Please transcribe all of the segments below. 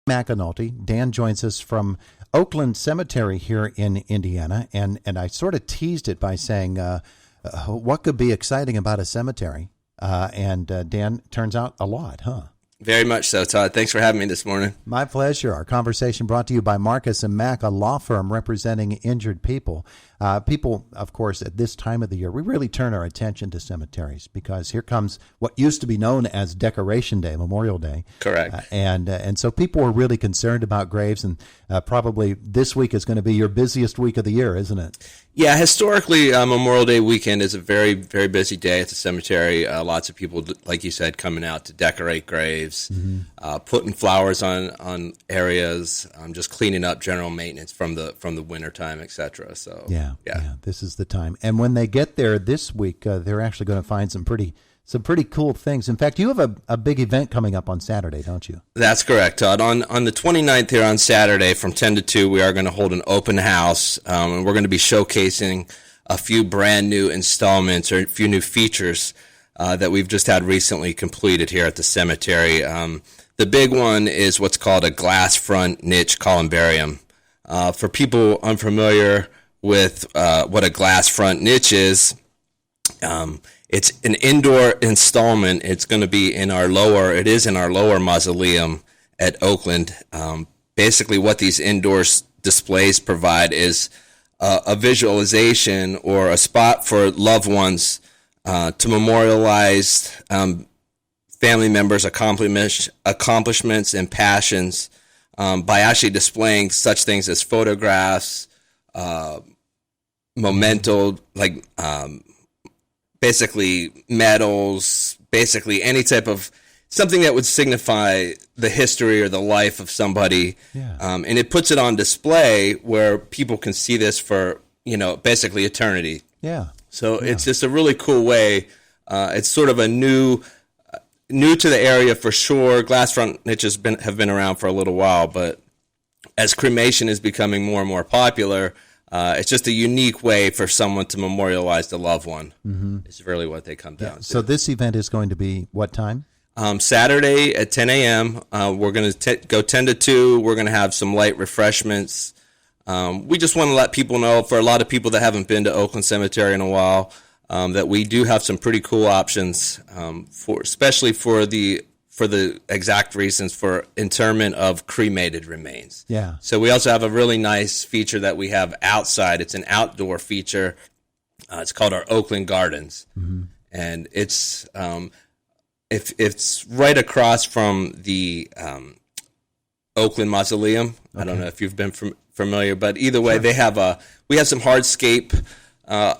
McAnulty. Dan joins us from Oakland Cemetery here in Indiana, and I sort of teased it by saying, what could be exciting about a cemetery? And Dan, turns out a lot, huh? Very much so, Todd. Thanks for having me this morning. My pleasure. Our conversation brought to you by Marcus & Mack, a law firm representing injured people. People, of course, at this time of the year, we really turn our attention to cemeteries because here comes what used to be known as Decoration Day, Memorial Day. Correct. And so people are really concerned about graves, and probably this week is going to be your busiest week of the year, isn't it? Yeah, historically, Memorial Day weekend is a very, very busy day at the cemetery. Lots of people, like you said, coming out to decorate graves, putting flowers on areas, just cleaning up general maintenance from the winter time, etc. So yeah, this is the time. And when they get there this week, they're actually going to find some pretty cool things. In fact, you have a big event coming up on Saturday, don't you? That's correct, Todd. On the 29th here on Saturday from 10 to 2, we are going to hold an open house, and we're going to be showcasing a few brand new installments or a few new features that we've just had recently completed here at the cemetery. The big one is what's called a glass front niche columbarium. For people unfamiliar with what a glass front niche is, it's an indoor installment. It's going to be in our lower mausoleum at Oakland. Basically, what these indoor displays provide is a visualization or a spot for loved ones to memorialize family members' accomplishments and passions by actually displaying such things as photographs, memento, like basically medals, basically any type of something that would signify the history or the life of somebody. Yeah. And it puts it on display where people can see this for, basically eternity. Yeah. So it's just a really cool way. It's sort of a new to the area for sure. Glass front niches have been around for a little while, but as cremation is becoming more and more popular, it's just a unique way for someone to memorialize the loved one. Mm-hmm. It's really what they come down to. So this event is going to be what time? Saturday at 10 a.m. We're going to go 10 to 2. We're going to have some light refreshments. We just want to let people know, for a lot of people that haven't been to Oakland Cemetery in a while, that we do have some pretty cool options, especially for the exact reasons for interment of cremated remains. Yeah. So we also have a really nice feature that we have outside. It's an outdoor feature. It's called our Oakland Gardens, and it's it's right across from the Oakland Mausoleum. Okay. I don't know if you've been familiar, but either way, sure. We have some hardscape.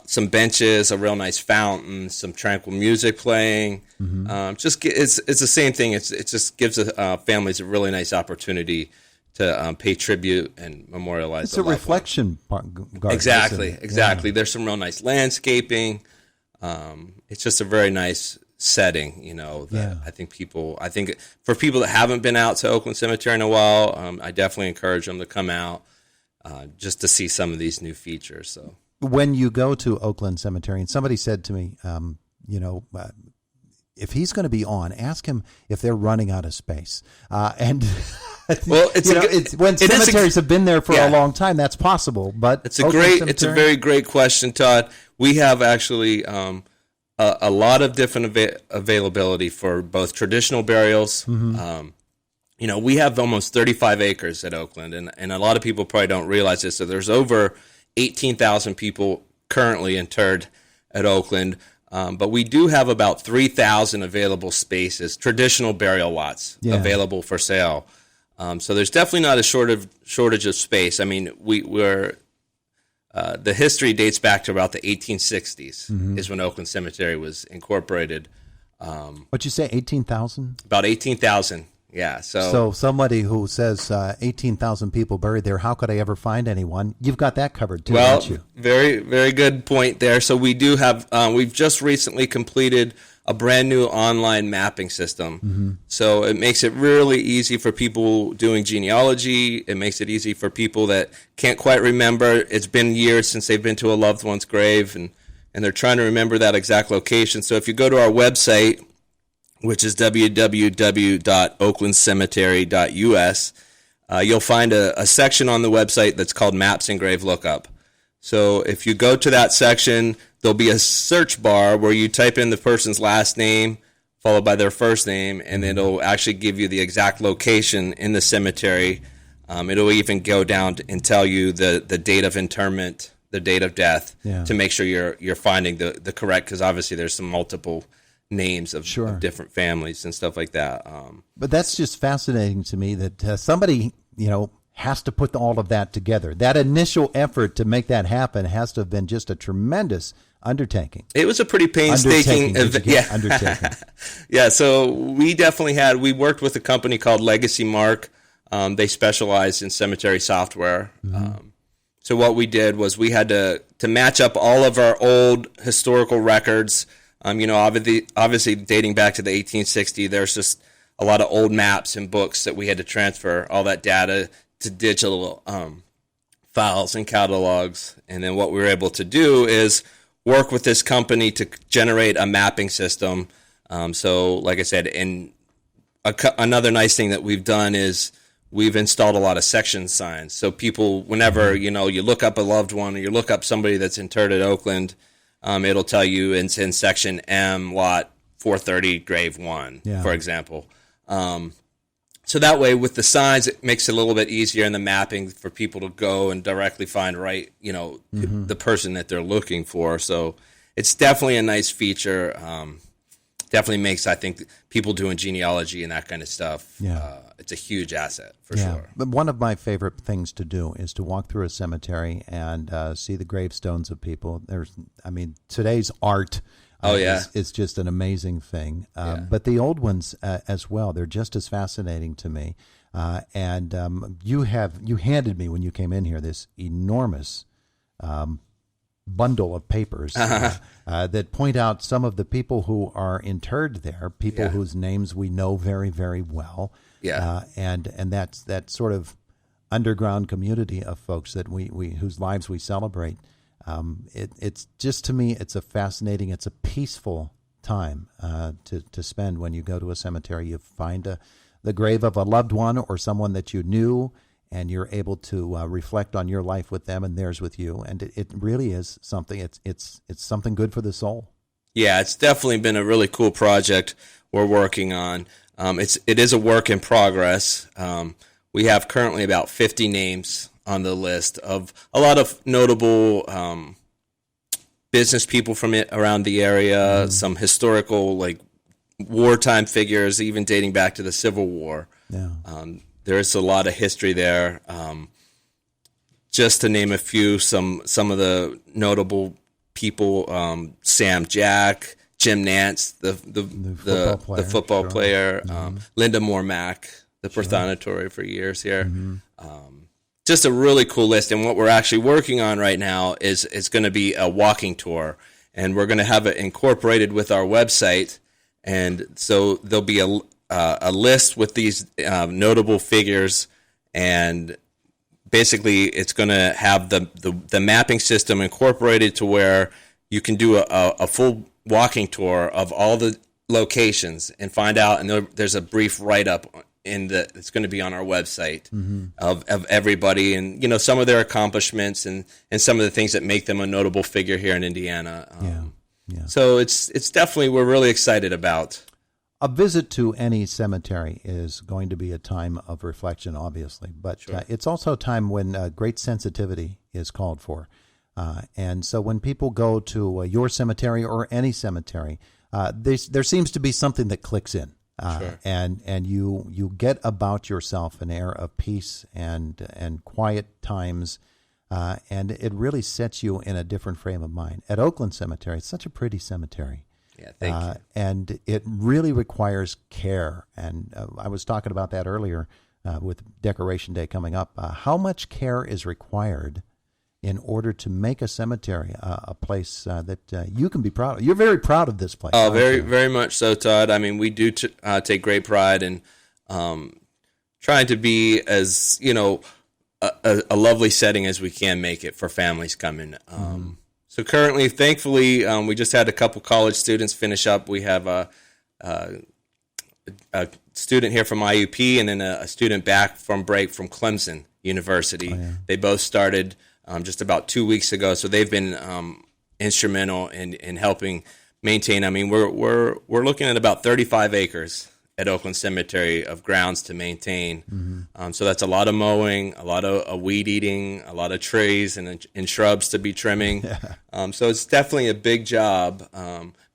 Some benches, a real nice fountain, some tranquil music playing. It's the same thing. It just gives families a really nice opportunity to pay tribute and memorialize. It's a reflection garden. Exactly. Yeah. There's some real nice landscaping. It's just a very nice setting. I think for people that haven't been out to Oakland Cemetery in a while, I definitely encourage them to come out just to see some of these new features. So. When you go to Oakland Cemetery, and somebody said to me, if he's going to be on, ask him if they're running out of space. And well, when cemeteries have been there for a long time, that's possible. But it's a very great question, Todd. We have actually a lot of different availability for both traditional burials. Mm-hmm. We have almost 35 acres at Oakland, and a lot of people probably don't realize this. So there's over 18,000 people currently interred at Oakland, but we do have about 3,000 available spaces, traditional burial lots available for sale. So there's definitely not a shortage of space. I mean, we're the history dates back to about the 1860s is when Oakland Cemetery was incorporated. What'd you say, 18,000? About 18,000. Yeah. So somebody who says 18,000 people buried there, how could I ever find anyone? You've got that covered too, don't you? Very, very good point there. So we do have, we've just recently completed a brand new online mapping system. Mm-hmm. So it makes it really easy for people doing genealogy. It makes it easy for people that can't quite remember. It's been years since they've been to a loved one's grave, and they're trying to remember that exact location. So if you go to our website, which is www.oaklandcemetery.us, you'll find a section on the website that's called Maps and Grave Lookup. So if you go to that section, there'll be a search bar where you type in the person's last name followed by their first name, and then it'll actually give you the exact location in the cemetery. It'll even go down and tell you the date of interment, the date of death, to make sure you're finding the correct, because obviously there's some multiple names of different families and stuff like that. But that's just fascinating to me that somebody, has to put all of that together. That initial effort to make that happen has to have been just a tremendous undertaking. It was a pretty painstaking undertaking. Yeah, so we worked with a company called Legacy Mark. They specialize in cemetery software. So what we did was we had to match up all of our old historical records. Obviously dating back to the 1860s, there's just a lot of old maps and books that we had to transfer all that data to digital files and catalogs. And then what we were able to do is work with this company to generate a mapping system. So like I said, and another nice thing that we've done is we've installed a lot of section signs. So people, whenever, you look up a loved one or you look up somebody that's interred at Oakland, it'll tell you it's in section M, lot 430, grave 1, for example. So that way with the signs, it makes it a little bit easier in the mapping for people to go and directly find the person that they're looking for. So it's definitely a nice feature. Definitely makes, I think, people doing genealogy and that kind of stuff, it's a huge asset for sure. But one of my favorite things to do is to walk through a cemetery and see the gravestones of people. Today's art is just an amazing thing. But the old ones as well, they're just as fascinating to me. You handed me when you came in here this enormous bundle of papers that point out some of the people who are interred there, people whose names we know very, very well. And that's that sort of underground community of folks that we whose lives we celebrate. It's just, to me, it's a peaceful time to spend when you go to a cemetery. You find the grave of a loved one or someone that you knew, and you're able to reflect on your life with them and theirs with you. And it really is something. It's something good for the soul. Yeah, it's definitely been a really cool project we're working on. It is a work in progress. We have currently about 50 names on the list of a lot of notable business people from around the area, some historical, like, wartime figures, even dating back to the Civil War. There's a lot of history there. Just to name a few, some of the notable people: Sam Jack, Jim Nance, the football player, Linda Moore Mack, the Perpetual for years here. Just a really cool list. And what we're actually working on right now is it's going to be a walking tour, and we're going to have it incorporated with our website. And so there'll be a list with these notable figures, and basically it's going to have the mapping system incorporated to where you can do a full walking tour of all the locations and find out. And there's a brief write-up it's going to be on our website of everybody, and some of their accomplishments and some of the things that make them a notable figure here in Indiana. So it's definitely, we're really excited about. A visit to any cemetery is going to be a time of reflection, obviously, but it's also a time when great sensitivity is called for. And so when people go to your cemetery or any cemetery, there seems to be something that clicks in. And you get about yourself an air of peace and quiet times, and it really sets you in a different frame of mind. At Oakland Cemetery, it's such a pretty cemetery. Yeah, thank you. And it really requires care. And I was talking about that earlier with Decoration Day coming up. How much care is required in order to make a cemetery a place that you can be proud of? You're very proud of this place. Oh, very, very much so, Todd. I mean, we do take great pride in trying to be as, a lovely setting as we can make it for families coming. So currently, thankfully, we just had a couple college students finish up. We have a student here from IUP and then a student back from break from Clemson University. Oh, yeah. They both started just about 2 weeks ago, so they've been instrumental in helping maintain. I mean, we're looking at about 35 acres at Oakland Cemetery of grounds to maintain. Mm-hmm. So that's a lot of mowing, a lot of weed eating, a lot of trees and shrubs to be trimming. Yeah. So it's definitely a big job.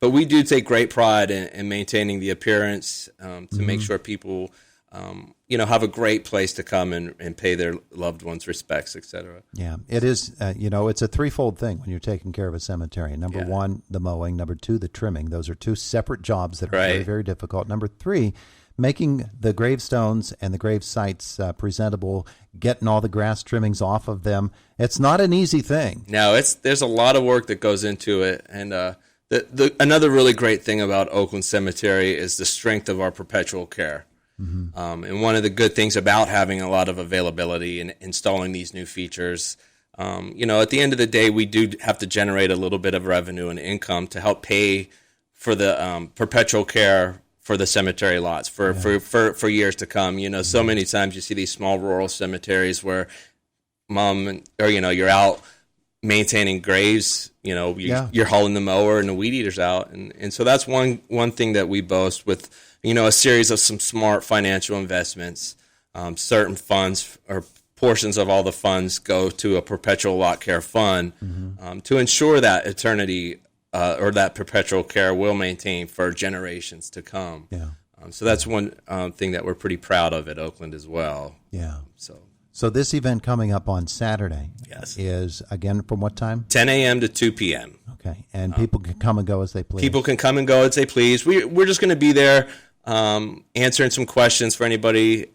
But we do take great pride in maintaining the appearance to mm-hmm. make sure people, have a great place to come and pay their loved ones respects, et cetera. Yeah, it is, it's a threefold thing when you're taking care of a cemetery. Number one, the mowing. Number two, the trimming. Those are two separate jobs that are very, very difficult. Number three, making the gravestones and the grave sites presentable, getting all the grass trimmings off of them. It's not an easy thing. No, there's a lot of work that goes into it. And another really great thing about Oakland Cemetery is the strength of our Perpetual Care. Mm-hmm. And one of the good things about having a lot of availability and installing these new features, at the end of the day, we do have to generate a little bit of revenue and income to help pay for the Perpetual Care for the cemetery lots for years to come. Mm-hmm. So many times you see these small rural cemeteries where you're out maintaining graves, you're hauling the mower and the weed eaters out. And so that's one thing that we boast with, a series of some smart financial investments. Certain funds or portions of all the funds go to a perpetual lot care fund mm-hmm. To ensure that eternity or that perpetual care will maintain for generations to come. Yeah. So that's one thing that we're pretty proud of at Oakland as well. Yeah. So this event coming up on Saturday is, again, from what time? 10 a.m. to 2 p.m. Okay, and people can come and go as they please. People can come and go as they please. We're just going to be there answering some questions for anybody.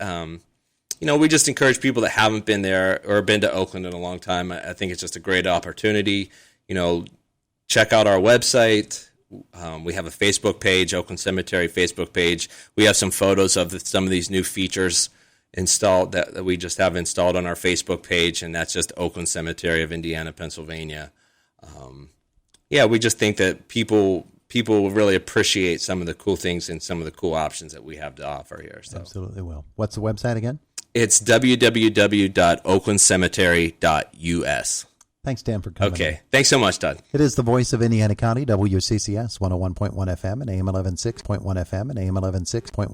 We just encourage people that haven't been there or been to Oakland in a long time. I think it's just a great opportunity. Check out our website. We have a Facebook page, Oakland Cemetery Facebook page. We have some photos of some of these new features installed that we just have installed on our Facebook page, and that's just Oakland Cemetery of Indiana, Pennsylvania. We just think that people will really appreciate some of the cool things and some of the cool options that we have to offer here. So. Absolutely will. What's the website again? It's www.oaklandcemetery.us. Thanks, Dan, for coming. Okay. Thanks so much, Doug. It is the voice of Indiana County, WCCS 101.1 FM and AM 11.6.1 FM and AM 11.6.1.